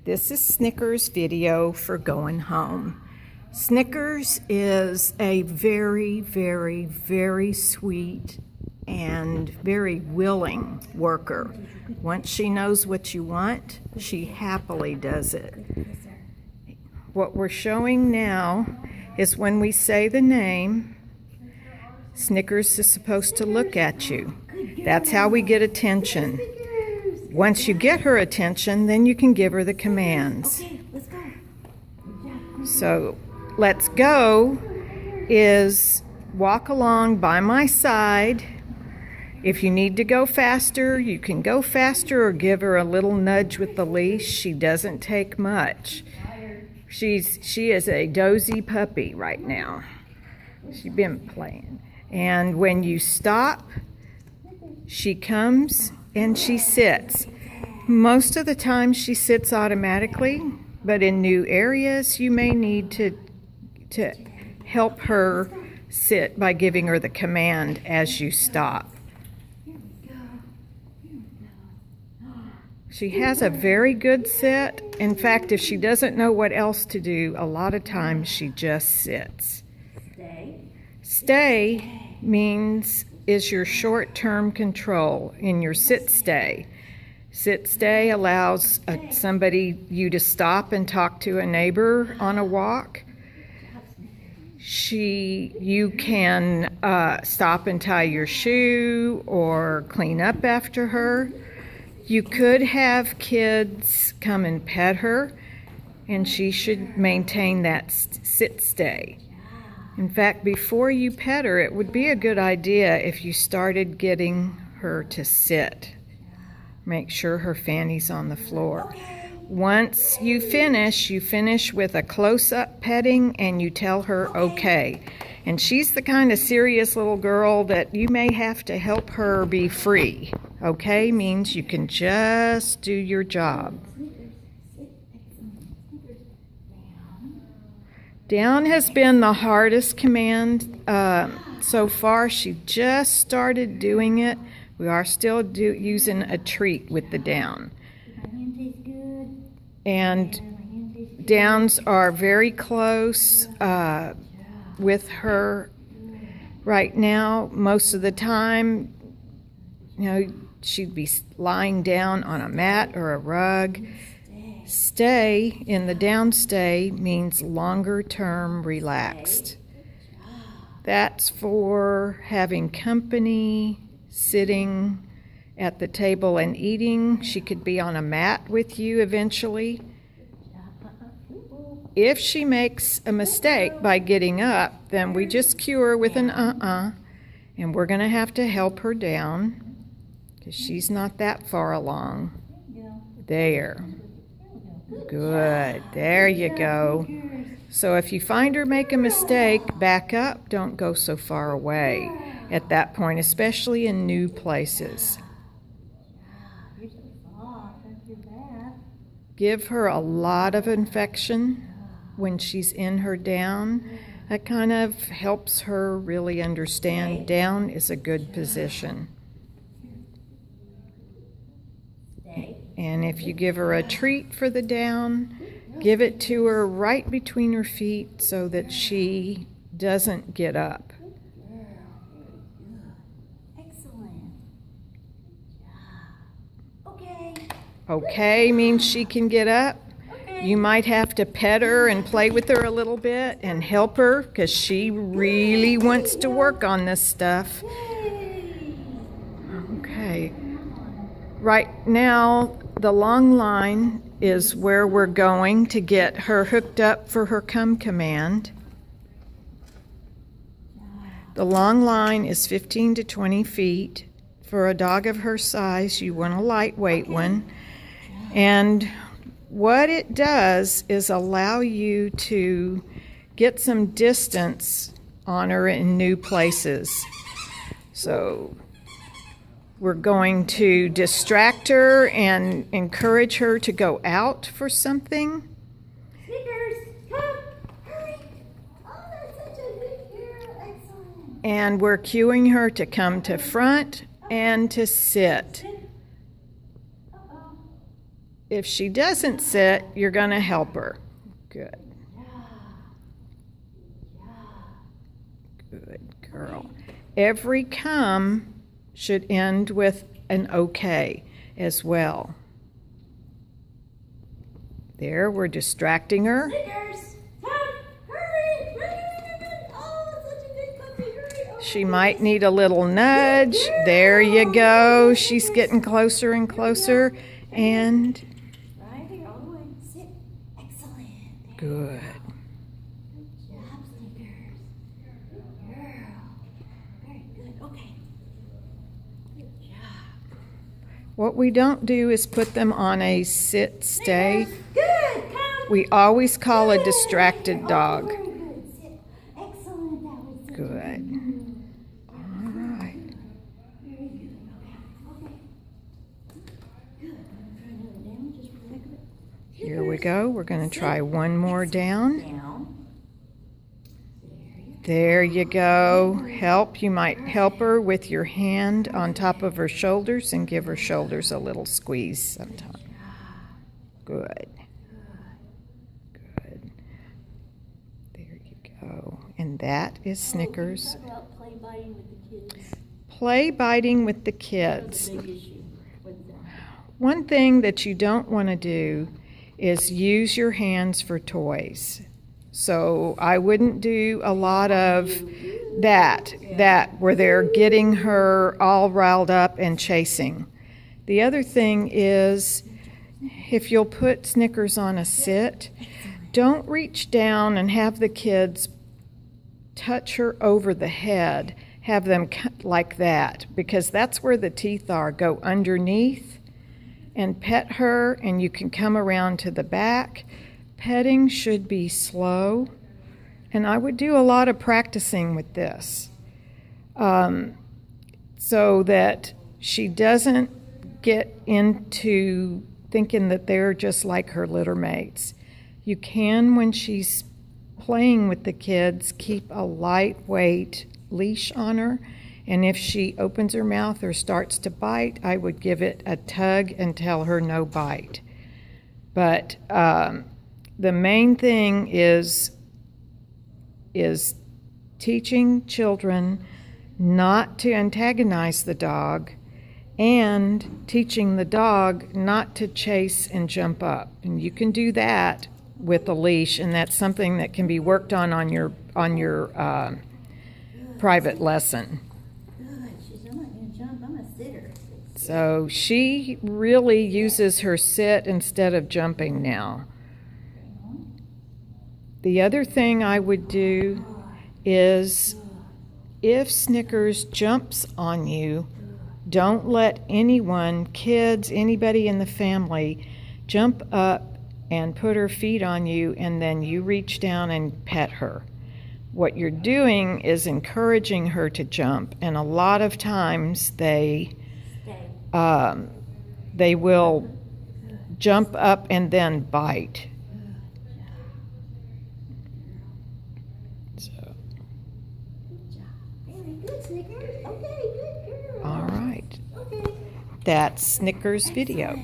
This is Snickers' video for going home. Snickers is a very, very, very sweet and very willing worker. Once she knows what you want, she happily does it. What we're showing now is when we say the name, Snickers is supposed to look at you. That's how we get attention. Once you get her attention, then you can give her the commands. Okay, let's go. So, let's go is walk along by my side. If you need to go faster, you can go faster or give her a little nudge with the leash. She doesn't take much. She is a dozy puppy right now. She's been playing. And when you stop, she comes and she sits. Most of the time she sits automatically, but in new areas you may need to help her sit by giving her the command as you stop. She has a very good sit. In fact, if she doesn't know what else to do, a lot of times she just sits. Stay is your short-term control in your sit-stay. Sit-stay allows you to stop and talk to a neighbor on a walk. You can stop and tie your shoe or clean up after her. You could have kids come and pet her, and she should maintain that sit-stay. In fact, before you pet her, it would be a good idea if you started getting her to sit. Make sure her fanny's on the floor. Once you finish with a close-up petting and you tell her okay. And she's the kind of serious little girl that you may have to help her be free. Okay means you can just do your job. Down has been the hardest command so far. She just started doing it. We are still using a treat with the down. And downs are very close with her right now. Most of the time, she'd be lying down on a mat or a rug. Stay in the down stay means longer term relaxed. That's for having company, sitting at the table and eating. She could be on a mat with you eventually. If she makes a mistake by getting up, then we just cue her with an and we're going to have to help her down because she's not that far along. There. Good. There you go. So if you find her make a mistake, back up. Don't go so far away at that point, especially in new places. Give her a lot of affection when she's in her down. That kind of helps her really understand down is a good position. And if you give her a treat for the down, give it to her right between her feet so that she doesn't get up. Excellent. Okay. Okay means she can get up. You might have to pet her and play with her a little bit and help her because she really wants to work on this stuff. Okay. Right now, the long line is where we're going to get her hooked up for her come command. The long line is 15 to 20 feet. For a dog of her size, you want a lightweight one. And what it does is allow you to get some distance on her in new places. So we're going to distract her and encourage her to go out for something. Snickers, come, hurry. Oh, that's such a good girl. Excellent. And we're cueing her to come to front and to sit. If she doesn't sit, you're going to help her. Good. Good girl. Every come should end with an okay as well. There, we're distracting her. Snickers, come, hurry, run. Oh, such a good puppy, hurry. Oh, She might need a little nudge. There you go. She's getting closer and closer. And right here, all the way. Sit. Excellent. good. Good job, Snickers. Good girl. Very good. Okay. Good job. What we don't do is put them on a sit stay. Good. Come. We always call a distracted dog. Very good. Sit. Excellent. That was such a Good. All right. Very good. Okay. Good. I'm trying another down just for the heck of it. Here we go. We're going to try one more down. Down. There you go. Help. You might help her with your hand on top of her shoulders and give her shoulders a little squeeze sometime. Good. Good. There you go. And that is Snickers. Talk about play biting with the kids. Play biting with the That's kids. a big issue with them. One thing that you don't want to do is use your hands for toys. So I wouldn't do a lot of that where they're getting her all riled up and chasing. The other thing is, if you'll put Snickers on a sit, don't reach down and have the kids touch her over the head. Have them like that, because that's where the teeth are. Go underneath and pet her, and you can come around to the back. Petting should be slow, and I would do a lot of practicing with this so that she doesn't get into thinking that they're just like her litter mates. You can, when she's playing with the kids, keep a lightweight leash on her, and if she opens her mouth or starts to bite, I would give it a tug and tell her no bite. But the main thing is teaching children not to antagonize the dog and teaching the dog not to chase and jump up. And you can do that with a leash, and that's something that can be worked on your private lesson. Good. She's I'm not going to jump. I'm a sitter. So she really uses her sit instead of jumping now. The other thing I would do is, if Snickers jumps on you, don't let anyone, kids, anybody in the family, jump up and put her feet on you, and then you reach down and pet her. What you're doing is encouraging her to jump, and a lot of times they will jump up and then bite. So, Good job. Very good, Snickers. Okay, good girl. all right. Okay. That's Snickers video.